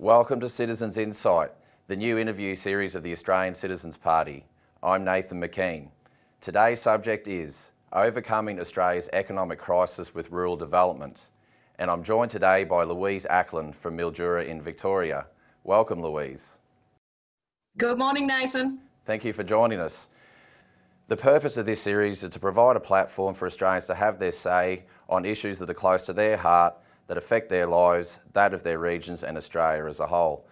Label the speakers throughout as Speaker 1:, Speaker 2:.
Speaker 1: Welcome to Citizens Insight, the new interview series of the Australian Citizens Party. I'm Nathan McKean. Today's subject is overcoming Australia's economic crisis with rural development. And I'm joined today by Louise Ackland from Mildura in Victoria. Welcome, Louise.
Speaker 2: Good morning, Nathan.
Speaker 1: Thank you for joining us. The purpose of this series is to provide a platform for Australians to have their say on issues that are close to their heart, that affect their lives, that of their regions and Australia as a whole.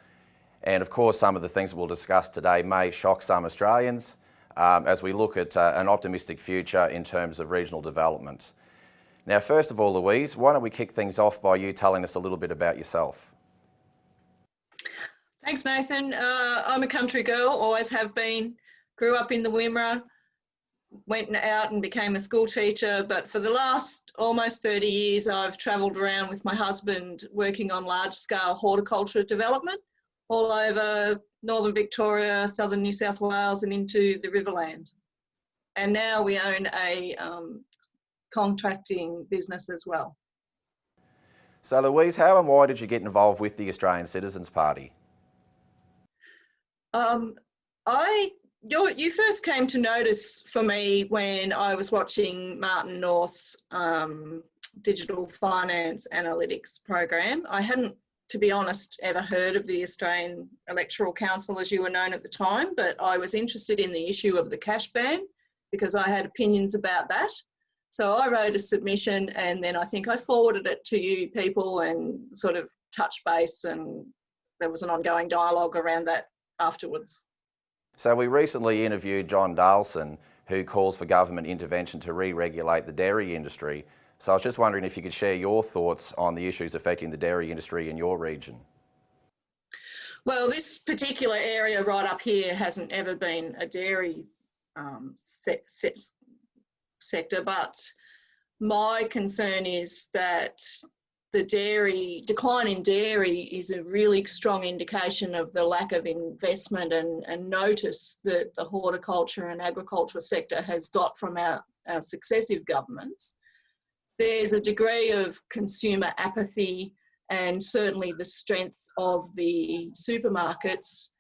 Speaker 1: And of course, some of the things that we'll discuss today may shock some Australians as we look at an optimistic future in terms of regional development. Now, first of all, Louise, why don't we kick things off by you telling us a little bit about yourself?
Speaker 2: Thanks, Nathan. I'm a country girl, always have been. Grew up in the Wimmera, went out and became a school teacher, but for the last almost 30 years I've travelled around with my husband working on large-scale horticulture development all over northern Victoria, southern New South Wales and into the Riverland. And now we own a contracting business as well.
Speaker 1: So Louise, how and why did you get involved with the Citizens Party?
Speaker 2: You first came to notice for me when I was watching Martin North's digital finance analytics program. I hadn't, to be honest, ever heard of the Australian Electoral Council as you were known at the time, but I was interested in the issue of the cash ban because I had opinions about that. So I wrote a submission and then I think I forwarded it to you people and sort of touched base, and there was an ongoing dialogue around that afterwards.
Speaker 1: So we recently interviewed John Dalson, who calls for government intervention to re-regulate the dairy industry. So I was just wondering if you could share your thoughts on the issues affecting the dairy industry in your region.
Speaker 2: Well, this particular area right up here hasn't ever been a dairy sector, but my concern is that the decline in dairy is a really strong indication of the lack of investment and notice that the horticulture and agriculture sector has got from our successive governments. There's a degree of consumer apathy and certainly the strength of the supermarkets,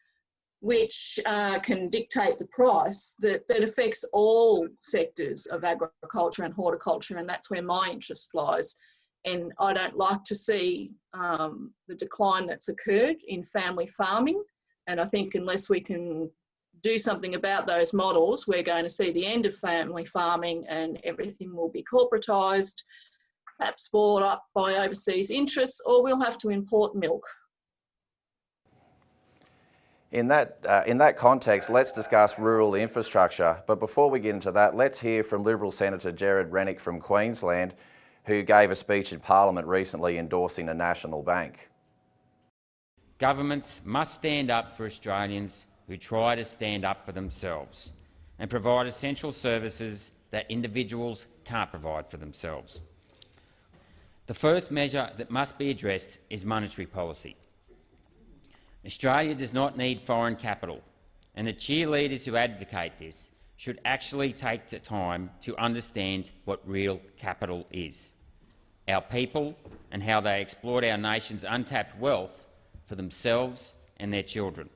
Speaker 2: which can dictate the price that affects all sectors of agriculture and horticulture, and that's where my interest lies. And I don't like to see the decline that's occurred in family farming. And I think unless we can do something about those models, we're going to see the end of family farming and everything will be corporatised, perhaps bought up by overseas interests, or we'll have to import milk.
Speaker 1: In that context, let's discuss rural infrastructure. But before we get into that, let's hear from Liberal Senator Rennick from Queensland, who gave a speech in Parliament recently endorsing a national bank.
Speaker 3: Governments must stand up for Australians who try to stand up for themselves and provide essential services that individuals can't provide for themselves. The first measure that must be addressed is monetary policy. Australia does not need foreign capital, and the cheerleaders who advocate this should actually take the time to understand what real capital is: our people and how they exploit our nation's untapped wealth for themselves and their children.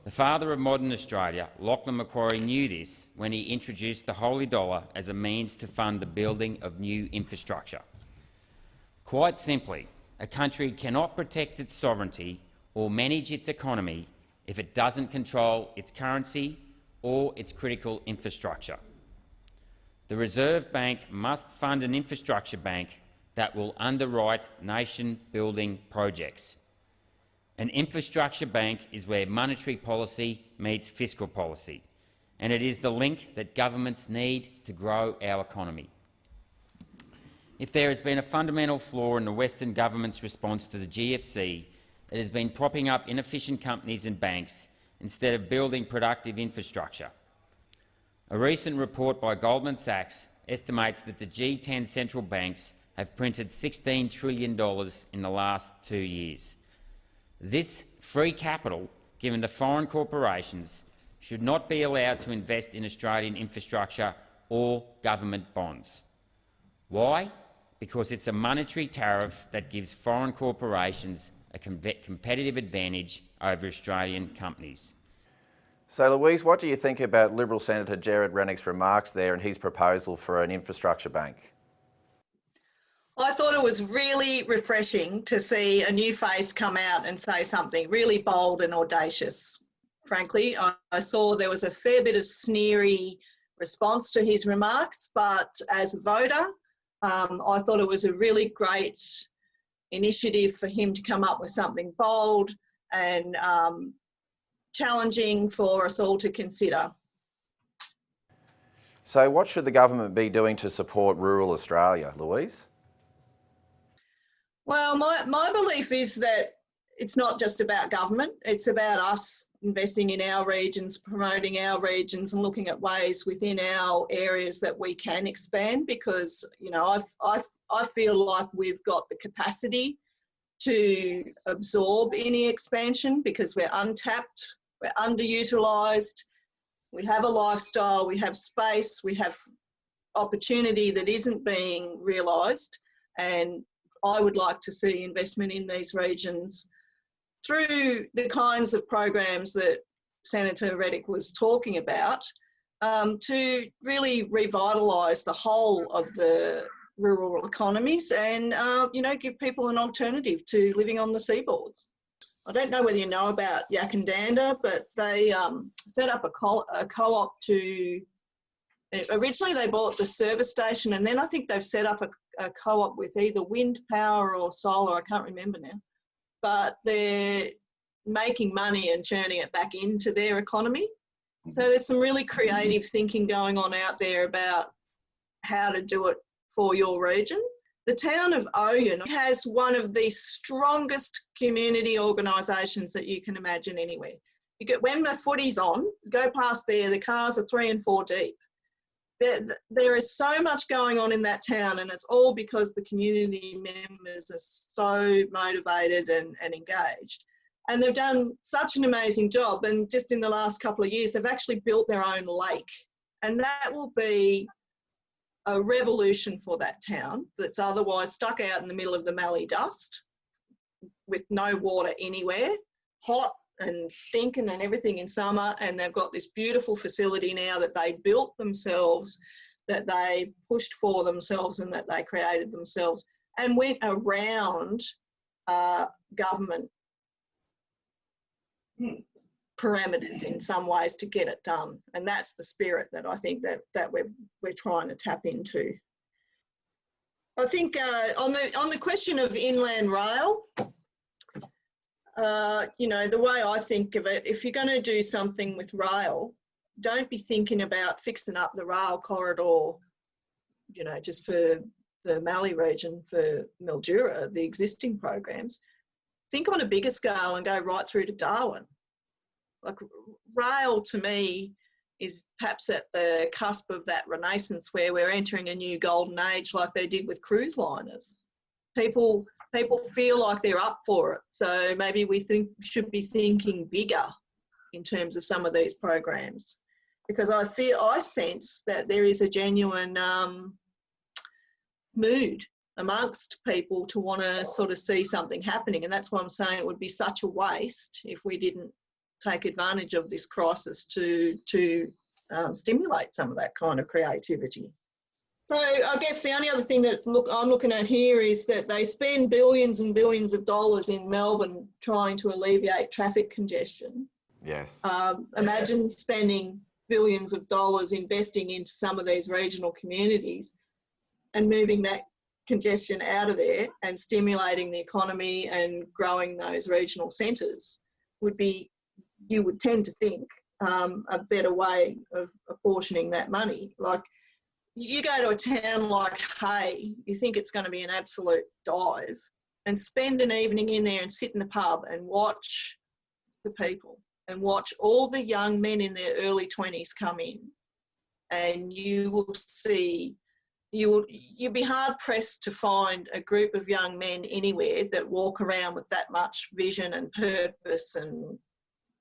Speaker 3: The father of modern Australia, Lachlan Macquarie, knew this when he introduced the holy dollar as a means to fund the building of new infrastructure. Quite simply, a country cannot protect its sovereignty or manage its economy if it doesn't control its currency or its critical infrastructure. The Reserve Bank must fund an infrastructure bank that will underwrite nation-building projects. An infrastructure bank is where monetary policy meets fiscal policy, and it is the link that governments need to grow our economy. If there has been a fundamental flaw in the Western government's response to the GFC, it has been propping up inefficient companies and banks instead of building productive infrastructure. A recent report by Goldman Sachs estimates that the G10 central banks have printed $16 trillion in the last 2 years. This free capital given to foreign corporations should not be allowed to invest in Australian infrastructure or government bonds. Why? Because it's a monetary tariff that gives foreign corporations a competitive advantage over Australian companies.
Speaker 1: So, Louise, what do you think about Liberal Senator Gerard Rennick's remarks there and his proposal for an infrastructure bank?
Speaker 2: I thought it was really refreshing to see a new face come out and say something really bold and audacious. Frankly, I saw there was a fair bit of sneery response to his remarks, but as a voter, I thought it was a really great initiative for him to come up with something bold and challenging for us all to consider.
Speaker 1: So what should the government be doing to support rural Australia, Louise?
Speaker 2: Well, my belief is that it's not just about government, it's about us investing in our regions, promoting our regions and looking at ways within our areas that we can expand, because, you know, I feel like we've got the capacity to absorb any expansion because we're untapped, we're underutilised, we have a lifestyle, we have space, we have opportunity that isn't being realised, and I would like to see investment in these regions through the kinds of programs that Senator Rennick was talking about, to really revitalise the whole of the rural economies and, you know, give people an alternative to living on the seaboards. I don't know whether you know about Yakandanda, but they set up a co-op to, originally they bought the service station, and then I think they've set up a co-op with either wind power or solar, I can't remember now, but they're making money and churning it back into their economy. So there's some really creative thinking going on out there about how to do it for your region. The town of Oyen has one of the strongest community organisations that you can imagine anywhere. You get, when the footy's on, go past there, the cars are 3 and 4 deep. There is so much going on in that town, and it's all because the community members are so motivated and engaged. And they've done such an amazing job, and just in the last couple of years, they've actually built their own lake. And that will be a revolution for that town that's otherwise stuck out in the middle of the Mallee dust with no water anywhere, hot and stinking and everything in summer, and they've got this beautiful facility now that they built themselves, that they pushed for themselves and that they created themselves, and went around government parameters in some ways to get it done. And that's the spirit that I think that we're trying to tap into. I think on the question of inland rail, you know, the way I think of it, if you're going to do something with rail, don't be thinking about fixing up the rail corridor, you know, just for the Mallee region, for Mildura, the existing programs. Think on a bigger scale and go right through to Darwin. Like, rail to me is perhaps at the cusp of that renaissance where we're entering a new golden age like they did with cruise liners. People feel like they're up for it. So maybe we should be thinking bigger in terms of some of these programs, because I sense that there is a genuine mood amongst people to want to sort of see something happening. And that's why I'm saying it would be such a waste if we didn't take advantage of this crisis to stimulate some of that kind of creativity. So I guess the only other thing that I'm looking at here is that they spend billions and billions of dollars in Melbourne trying to alleviate traffic congestion.
Speaker 1: Yes.
Speaker 2: Imagine spending billions of dollars investing into some of these regional communities and moving that congestion out of there and stimulating the economy and growing those regional centres would be, you would tend to think, a better way of apportioning that money. Like, you go to a town like Hay, you think it's going to be an absolute dive, and spend an evening in there and sit in the pub and watch the people and watch all the young men in their early 20s come in, and you will see, you'll be hard pressed to find a group of young men anywhere that walk around with that much vision and purpose and,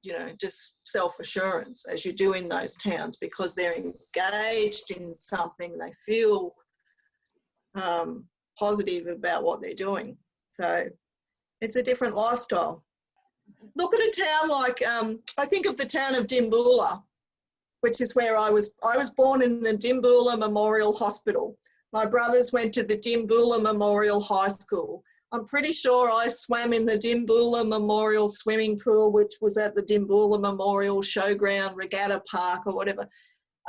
Speaker 2: you know, just self-assurance as you do in those towns, because they're engaged in something, they feel positive about what they're doing. So It's a different lifestyle. Look at a town like, I think of the town of Dimboola, which is where I was born in the Dimboola Memorial Hospital. My brothers went to the Dimboola Memorial High School. I'm pretty sure I swam in the Dimboola Memorial Swimming Pool, which was at the Dimboola Memorial Showground Regatta Park or whatever.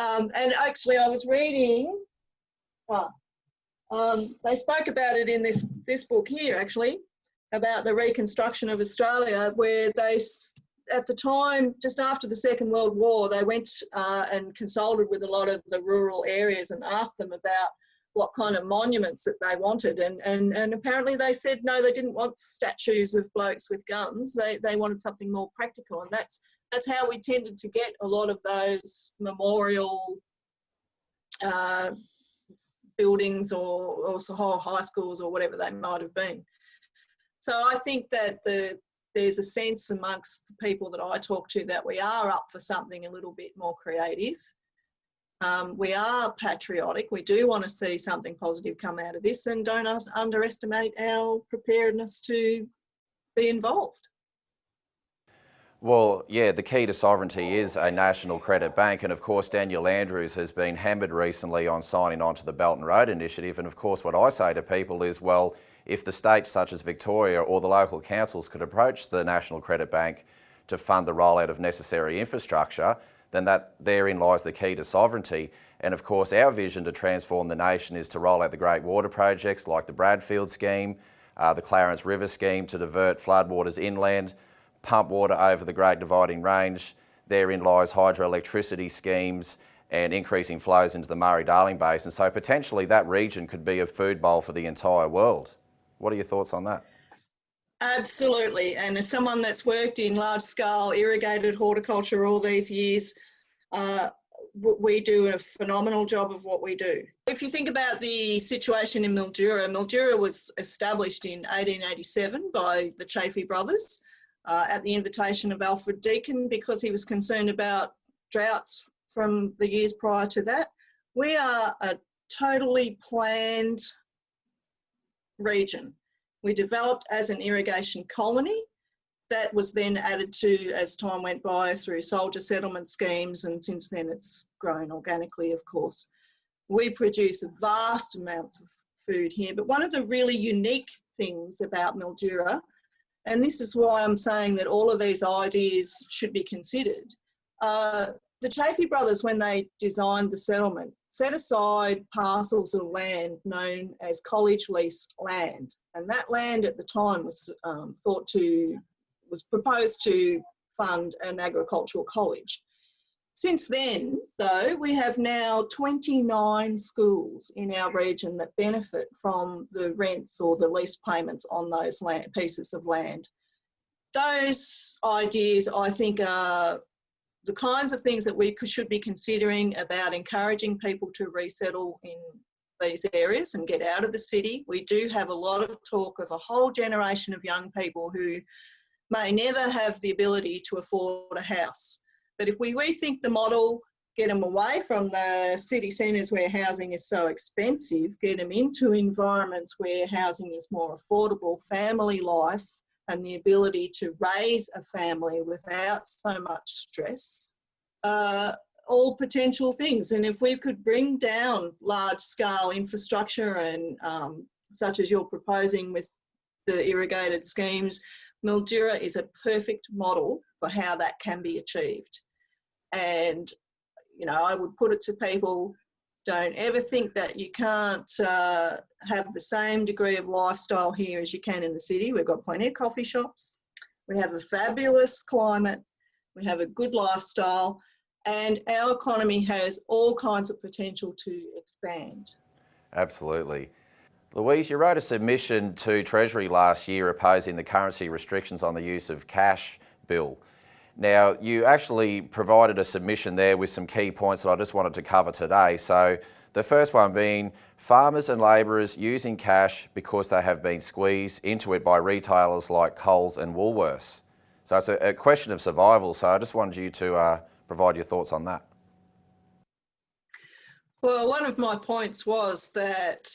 Speaker 2: And actually I was reading, they spoke about it in this book here actually, about the reconstruction of Australia, where they, at the time, just after the Second World War, they went and consulted with a lot of the rural areas and asked them about what kind of monuments that they wanted. And apparently they said, no, they didn't want statues of blokes with guns. They wanted something more practical. And that's how we tended to get a lot of those memorial buildings or whole high schools or whatever they might have been. So I think that there's a sense amongst the people that I talk to that we are up for something a little bit more creative. We are patriotic. We do want to see something positive come out of this, and don't underestimate our preparedness to be involved.
Speaker 1: Well, yeah, the key to sovereignty is a national credit bank, and of course Daniel Andrews has been hammered recently on signing on to the Belt and Road Initiative, and of course what I say to people is, well, if the states such as Victoria or the local councils could approach the National Credit Bank to fund the rollout of necessary infrastructure, then therein lies the key to sovereignty. And of course our vision to transform the nation is to roll out the great water projects like the Bradfield scheme, the Clarence River scheme to divert floodwaters inland, pump water over the Great Dividing Range. Therein lies hydroelectricity schemes and increasing flows into the Murray-Darling Basin. So potentially that region could be a food bowl for the entire world. What are your thoughts on that?
Speaker 2: Absolutely. And as someone that's worked in large-scale irrigated horticulture all these years, we do a phenomenal job of what we do. If you think about the situation in Mildura was established in 1887 by the Chaffey brothers at the invitation of Alfred Deakin because he was concerned about droughts from the years prior to that. We are a totally planned region. We developed as an irrigation colony that was then added to as time went by through soldier settlement schemes, and since then it's grown organically, of course. We produce vast amounts of food here, but one of the really unique things about Mildura, and this is why I'm saying that all of these ideas should be considered, the Chaffey brothers, when they designed the settlement, set aside parcels of land known as college lease land. And that land at the time was proposed to fund an agricultural college. Since then, though, we have now 29 schools in our region that benefit from the rents or the lease payments on those pieces of land. Those ideas, I think, are the kinds of things that we should be considering about encouraging people to resettle in these areas and get out of the city. We do have a lot of talk of a whole generation of young people who may never have the ability to afford a house. But if we rethink the model, get them away from the city centres where housing is so expensive, get them into environments where housing is more affordable, family life, and the ability to raise a family without so much stress, all potential things. And if we could bring down large-scale infrastructure and such as you're proposing with the irrigated schemes, Mildura is a perfect model for how that can be achieved. And, you know, I would put it to people, don't ever think that you can't have the same degree of lifestyle here as you can in the city. We've got plenty of coffee shops. We have a fabulous climate. We have a good lifestyle. And our economy has all kinds of potential to expand.
Speaker 1: Absolutely. Louise, you wrote a submission to Treasury last year opposing the currency restrictions on the use of cash bill. Now, you actually provided a submission there with some key points that I just wanted to cover today. So the first one being farmers and labourers using cash because they have been squeezed into it by retailers like Coles and Woolworths. So it's a question of survival. So I just wanted you to provide your thoughts on that.
Speaker 2: Well, one of my points was that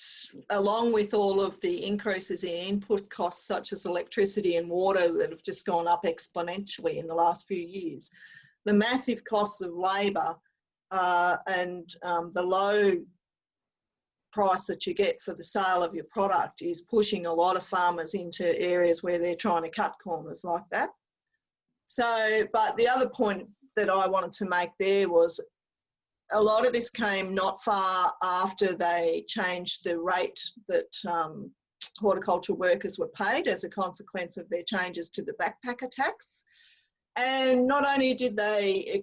Speaker 2: along with all of the increases in input costs such as electricity and water that have just gone up exponentially in the last few years, the massive costs of labour and the low price that you get for the sale of your product is pushing a lot of farmers into areas where they're trying to cut corners like that. So, but the other point that I wanted to make there was a lot of this came not far after they changed the rate that horticultural workers were paid as a consequence of their changes to the backpacker tax. And not only did they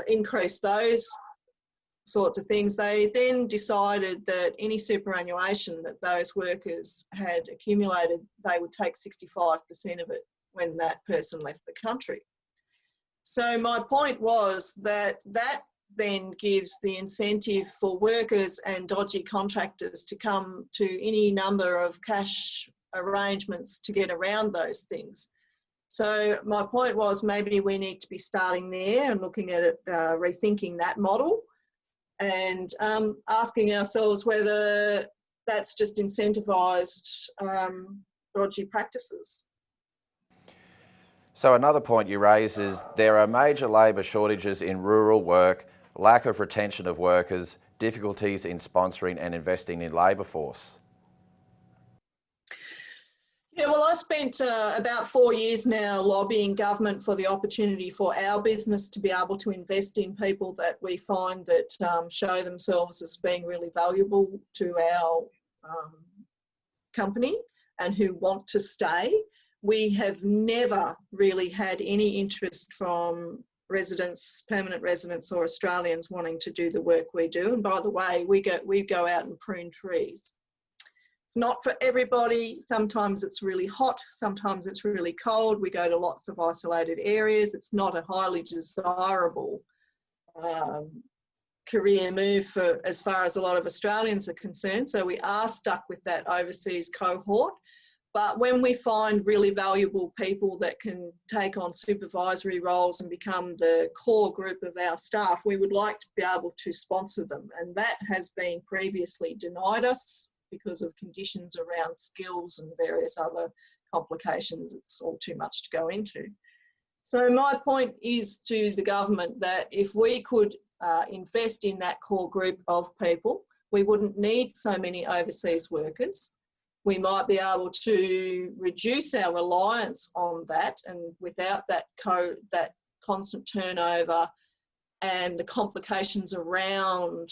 Speaker 2: increase those sorts of things, they then decided that any superannuation that those workers had accumulated, they would take 65% of it when that person left the country. So my point was that that then gives the incentive for workers and dodgy contractors to come to any number of cash arrangements to get around those things. So my point was maybe we need to be starting there and looking at it, rethinking that model and asking ourselves whether that's just incentivised dodgy practices.
Speaker 1: So another point you raise is there are major labour shortages in rural work, lack of retention of workers, difficulties in sponsoring and investing in labour force.
Speaker 2: Yeah, well, I spent about 4 years now lobbying government for the opportunity for our business to be able to invest in people that we find that show themselves as being really valuable to our company and who want to stay. We have never really had any interest from residents, permanent residents or Australians wanting to do the work we do. And by the way, we go out and prune trees. It's not for everybody. Sometimes it's really hot, sometimes it's really cold. We go to lots of isolated areas. It's not a highly desirable career move for as far as a lot of Australians are concerned. So we are stuck with that overseas cohort. But when we find really valuable people that can take on supervisory roles and become the core group of our staff, we would like to be able to sponsor them. And that has been previously denied us because of conditions around skills and various other complications. It's all too much to go into. So my point is to the government that if we could invest in that core group of people, we wouldn't need so many overseas workers. We might be able to reduce our reliance on that, and without that constant turnover and the complications around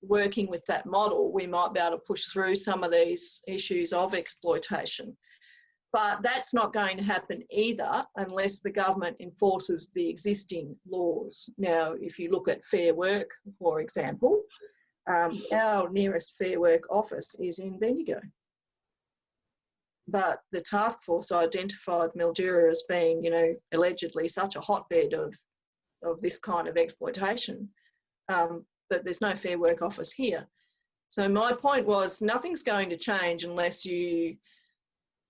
Speaker 2: working with that model, we might be able to push through some of these issues of exploitation. But that's not going to happen either unless the government enforces the existing laws. Now, if you look at Fair Work, for example, our nearest Fair Work office is in Bendigo. But the task force identified Mildura as being, allegedly such a hotbed of this kind of exploitation. But there's no Fair Work office here. So my point was nothing's going to change unless you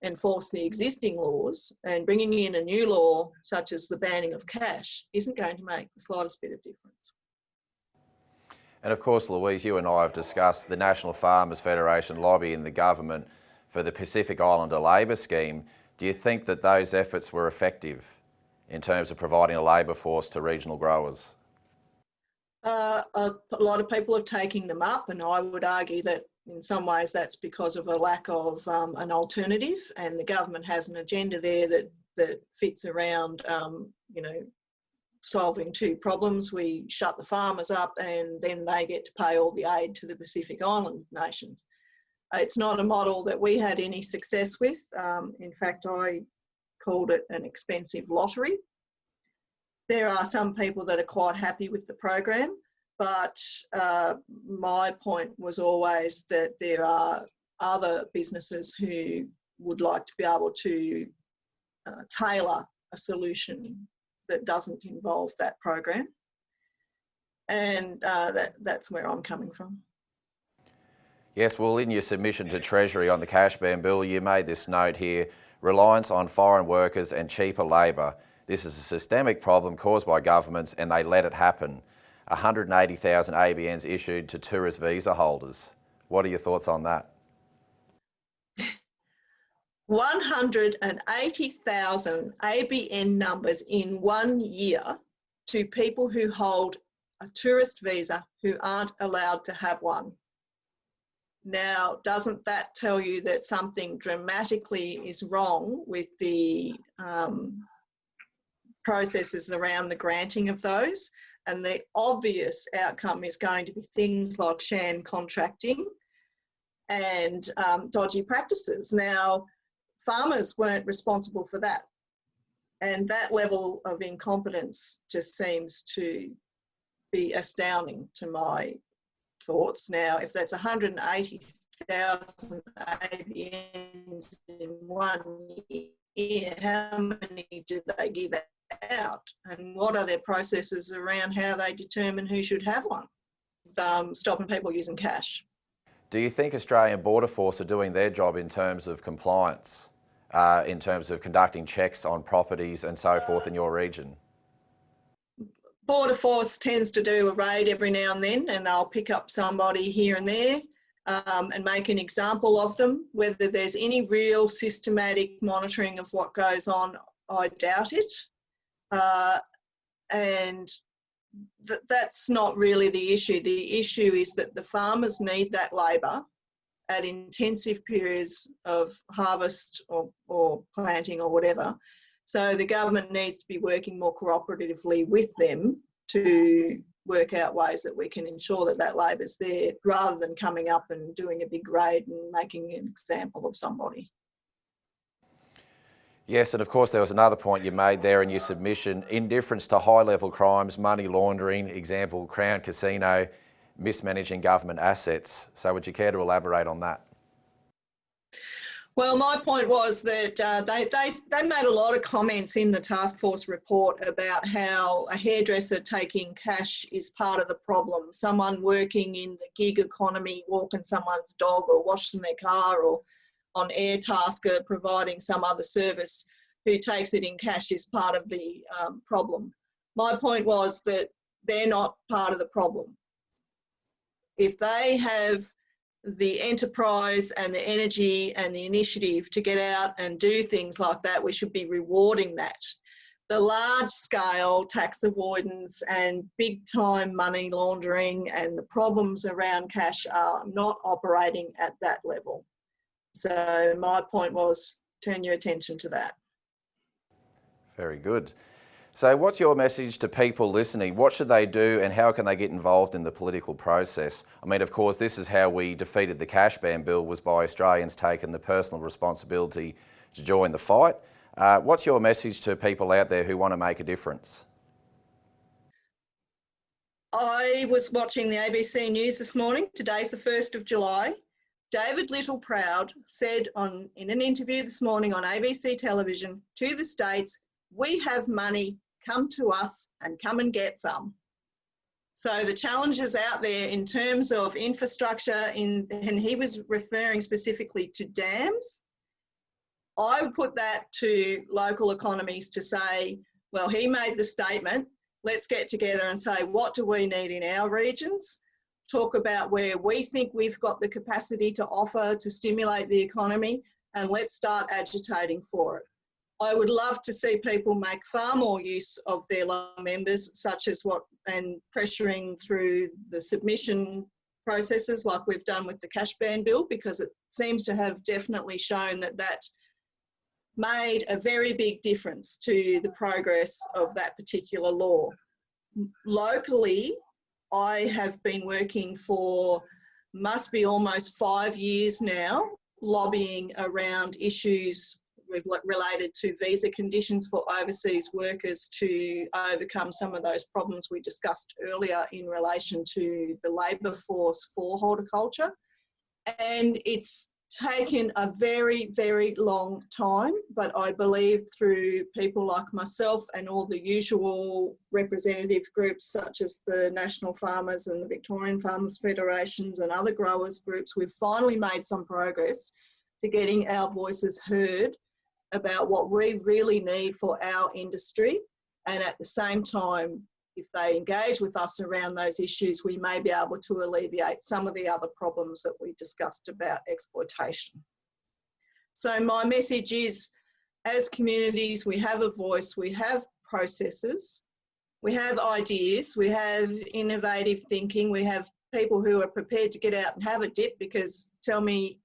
Speaker 2: enforce the existing laws, and bringing in a new law such as the banning of cash isn't going to make the slightest bit of difference.
Speaker 1: And of course, Louise, you and I have discussed the National Farmers Federation lobby in the government for the Pacific Islander Labour Scheme. Do you think that those efforts were effective in terms of providing a labour force to regional growers?
Speaker 2: A lot of people are taking them up, and I would argue that in some ways that's because of a lack of an alternative, and the government has an agenda there that fits around, solving two problems. We shut the farmers up and then they get to pay all the aid to the Pacific Island nations. It's not a model that we had any success with. In fact, I called it an expensive lottery. There are some people that are quite happy with the program, but my point was always that there are other businesses who would like to be able to tailor a solution that doesn't involve that program. And that's where I'm coming from.
Speaker 1: Yes, well, in your submission to Treasury on the cash ban bill, you made this note here: reliance on foreign workers and cheaper labour. This is a systemic problem caused by governments and they let it happen. 180,000 ABNs issued to tourist visa holders. What are your thoughts on that?
Speaker 2: 180,000 ABN numbers in 1 year to people who hold a tourist visa who aren't allowed to have one. Now, doesn't that tell you that something dramatically is wrong with the processes around the granting of those? And the obvious outcome is going to be things like sham contracting and dodgy practices. Now, farmers weren't responsible for that. And that level of incompetence just seems to be astounding to my thoughts. Now, if that's 180,000 ABNs in 1 year, how many do they give out? And what are their processes around how they determine who should have one? Stopping people using cash.
Speaker 1: Do you think Australian Border Force are doing their job in terms of compliance, in terms of conducting checks on properties and so forth in your region?
Speaker 2: Border Force tends to do a raid every now and then, and they'll pick up somebody here and there and make an example of them. Whether there's any real systematic monitoring of what goes on, I doubt it. That's not really the issue. The issue is that the farmers need that labour at intensive periods of harvest or planting or whatever. So the government needs to be working more cooperatively with them to work out ways that we can ensure that that labour's there, rather than coming up and doing a big raid and making an example of somebody.
Speaker 1: Yes, and of course there was another point you made there in your submission: indifference to high-level crimes, money laundering, example, Crown Casino, mismanaging government assets. So would you care to elaborate on that?
Speaker 2: Well, my point was that they made a lot of comments in the task force report about how a hairdresser taking cash is part of the problem. Someone working in the gig economy, walking someone's dog or washing their car, or on Airtasker providing some other service, who takes it in cash is part of the problem. My point was that they're not part of the problem. If they have the enterprise and the energy and the initiative to get out and do things like that, we should be rewarding that. The large-scale tax avoidance and big-time money laundering and the problems around cash are not operating at that level. So my point was, turn your attention to that.
Speaker 1: Very good. So what's your message to people listening? What should they do and how can they get involved in the political process? I mean, of course, this is how we defeated the cash ban bill, was by Australians taking the personal responsibility to join the fight. What's your message to people out there who want to make a difference?
Speaker 2: I was watching the ABC News this morning. Today's the 1st of July. David Littleproud said in an interview this morning on ABC television to the States, "We have money, come to us and come and get some." So the challenges out there in terms of infrastructure, and he was referring specifically to dams, I would put that to local economies to say, well, he made the statement, let's get together and say, what do we need in our regions? Talk about where we think we've got the capacity to offer to stimulate the economy, and let's start agitating for it. I would love to see people make far more use of their local members, such as and pressuring through the submission processes like we've done with the cash ban bill, because it seems to have definitely shown that made a very big difference to the progress of that particular law. Locally, I have been working for, must be almost 5 years now, lobbying around issues related to visa conditions for overseas workers to overcome some of those problems we discussed earlier in relation to the labour force for horticulture. And it's taken a very, very long time, but I believe through people like myself and all the usual representative groups such as the National Farmers and the Victorian Farmers Federations and other growers groups, we've finally made some progress to getting our voices heard about what we really need for our industry. And at the same time, if they engage with us around those issues, we may be able to alleviate some of the other problems that we discussed about exploitation. So my message is, as communities, we have a voice, we have processes, we have ideas, we have innovative thinking, we have people who are prepared to get out and have a dip, because tell me,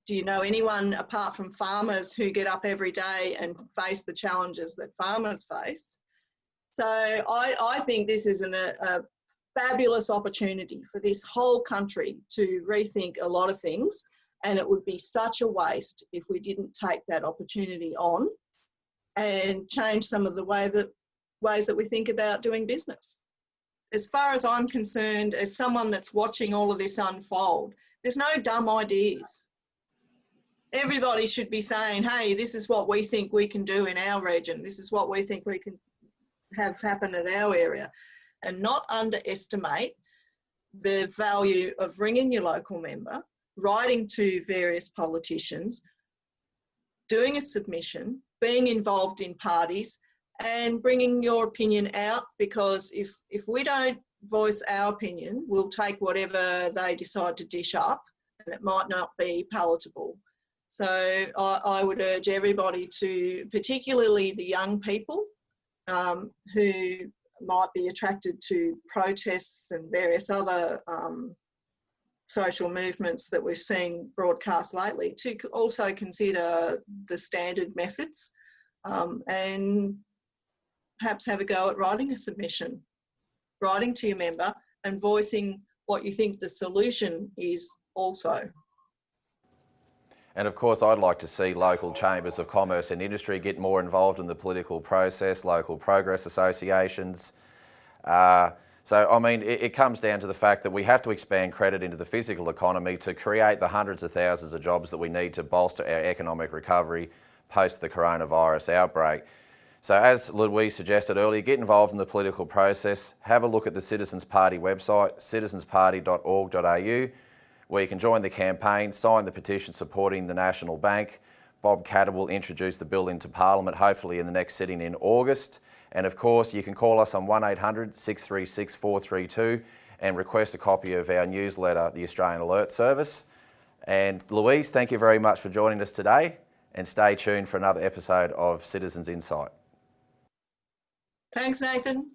Speaker 2: do you know anyone apart from farmers who get up every day and face the challenges that farmers face? So I think this is a fabulous opportunity for this whole country to rethink a lot of things, and it would be such a waste if we didn't take that opportunity on and change some of the ways that we think about doing business. As far as I'm concerned, as someone that's watching all of this unfold, there's no dumb ideas. Everybody should be saying, hey, this is what we think we can do in our region. This is what we think we can have happen at our area, and not underestimate the value of ringing your local member, writing to various politicians, doing a submission, being involved in parties, and bringing your opinion out, because if we don't voice our opinion, we'll take whatever they decide to dish up, and it might not be palatable. So I would urge everybody to, particularly the young people who might be attracted to protests and various other social movements that we've seen broadcast lately, to also consider the standard methods and perhaps have a go at writing a submission, writing to your member and voicing what you think the solution is also.
Speaker 1: And of course, I'd like to see local chambers of commerce and industry get more involved in the political process, local progress associations. So, I mean, it comes down to the fact that we have to expand credit into the physical economy to create the hundreds of thousands of jobs that we need to bolster our economic recovery post the coronavirus outbreak. So as Louise suggested earlier, get involved in the political process. Have a look at the Citizens Party website, citizensparty.org.au, where you can join the campaign, sign the petition supporting the National Bank. Bob Catter will introduce the bill into Parliament, hopefully in the next sitting in August. And of course, you can call us on 1800 636 432 and request a copy of our newsletter, the Australian Alert Service. And Louise, thank you very much for joining us today, and stay tuned for another episode of Citizens Insight.
Speaker 2: Thanks, Nathan.